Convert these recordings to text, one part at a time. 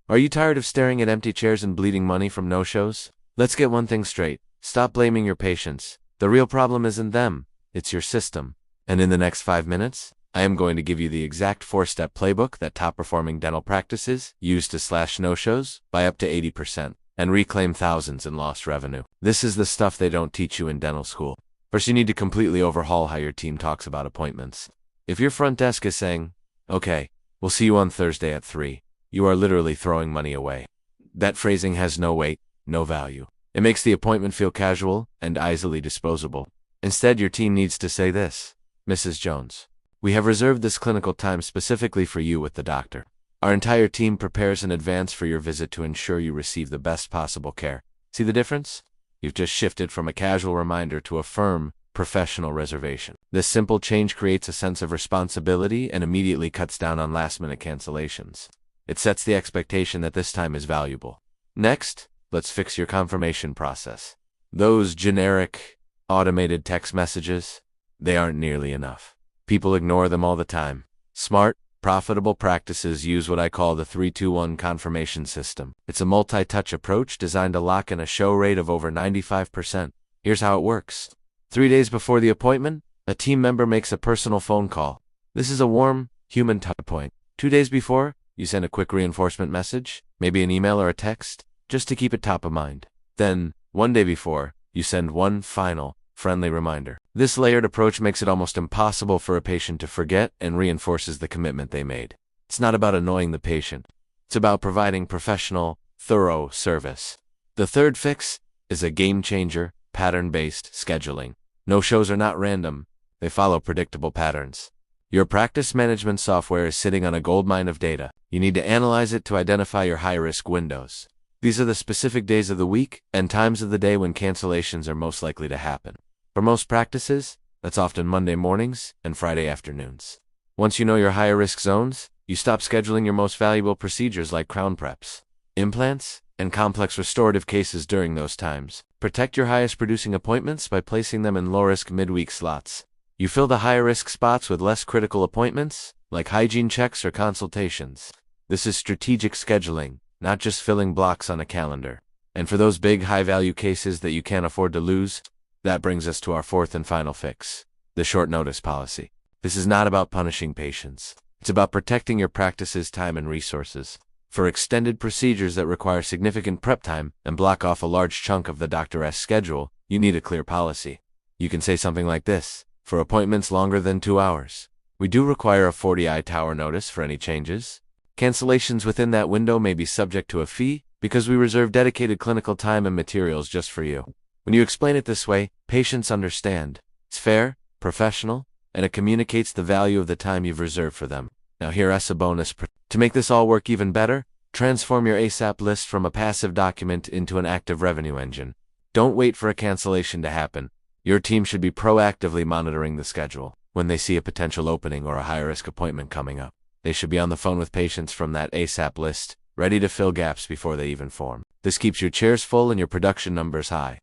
Are you tired of staring at empty chairs and bleeding money from no-shows? Let's get one thing straight. Stop blaming your patients. The real problem isn't them, it's your system. And in the next 5 minutes, I am going to give you the exact 4-step playbook that top-performing dental practices use to slash no-shows by up to 80% and reclaim thousands in lost revenue. This is the stuff they don't teach you in dental school. First, you need to completely overhaul how your team talks about appointments. If your front desk is saying, "Okay, we'll see you on Thursday at 3, you are literally throwing money away. That phrasing has no weight, no value. It makes the appointment feel casual and easily disposable. Instead, your team needs to say this: "Mrs. Jones, we have reserved this clinical time specifically for you with the doctor. Our entire team prepares in advance for your visit to ensure you receive the best possible care." See the difference? You've just shifted from a casual reminder to a firm, professional reservation. This simple change creates a sense of responsibility and immediately cuts down on last-minute cancellations. It sets the expectation that this time is valuable. Next, let's fix your confirmation process. Those generic, automated text messages, they aren't nearly enough. People ignore them all the time. Smart, profitable practices use what I call the 3-2-1 confirmation system. It's a multi-touch approach designed to lock in a show rate of over 95%. Here's how it works. 3 days before the appointment, a team member makes a personal phone call. This is a warm, human touch point. 2 days before, you send a quick reinforcement message, maybe an email or a text, just to keep it top of mind. Then, 1 day before, you send one final, friendly reminder. This layered approach makes it almost impossible for a patient to forget and reinforces the commitment they made. It's not about annoying the patient. It's about providing professional, thorough service. The third fix is a game-changer, pattern-based scheduling. No-shows are not random. They follow predictable patterns. Your practice management software is sitting on a goldmine of data. You need to analyze it to identify your high-risk windows. These are the specific days of the week and times of the day when cancellations are most likely to happen. For most practices, that's often Monday mornings and Friday afternoons. Once you know your higher risk zones, you stop scheduling your most valuable procedures like crown preps, implants, and complex restorative cases during those times. Protect your highest producing appointments by placing them in low-risk midweek slots. You fill the higher risk spots with less critical appointments, like hygiene checks or consultations. This is strategic scheduling, not just filling blocks on a calendar. And for those big high-value cases that you can't afford to lose, that brings us to our fourth and final fix, the short notice policy. This is not about punishing patients. It's about protecting your practice's time and resources. For extended procedures that require significant prep time and block off a large chunk of the doctor's schedule, you need a clear policy. You can say something like this: for appointments longer than 2 hours, we do require a 40-hour notice for any changes. Cancellations within that window may be subject to a fee because we reserve dedicated clinical time and materials just for you. When you explain it this way, patients understand. It's fair, professional, and it communicates the value of the time you've reserved for them. Now here's a bonus. To make this all work even better, transform your ASAP list from a passive document into an active revenue engine. Don't wait for a cancellation to happen. Your team should be proactively monitoring the schedule. When they see a potential opening or a high-risk appointment coming up, they should be on the phone with patients from that ASAP list, ready to fill gaps before they even form. This keeps your chairs full and your production numbers high.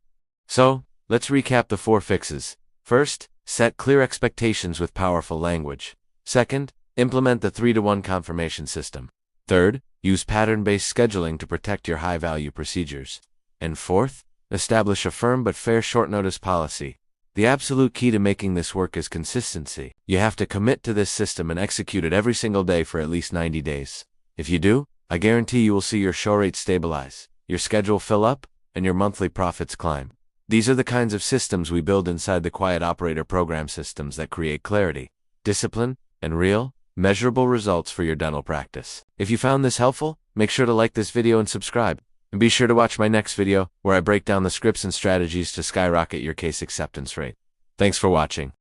So, let's recap the 4 fixes. First, set clear expectations with powerful language. Second, implement the 3-to-1 confirmation system. Third, use pattern-based scheduling to protect your high-value procedures. And fourth, establish a firm but fair short-notice policy. The absolute key to making this work is consistency. You have to commit to this system and execute it every single day for at least 90 days. If you do, I guarantee you will see your show rate stabilize, your schedule fill up, and your monthly profits climb. These are the kinds of systems we build inside the Quiet Operator program systems that create clarity, discipline, and real, measurable results for your dental practice. If you found this helpful, make sure to like this video and subscribe. And be sure to watch my next video, where I break down the scripts and strategies to skyrocket your case acceptance rate. Thanks for watching.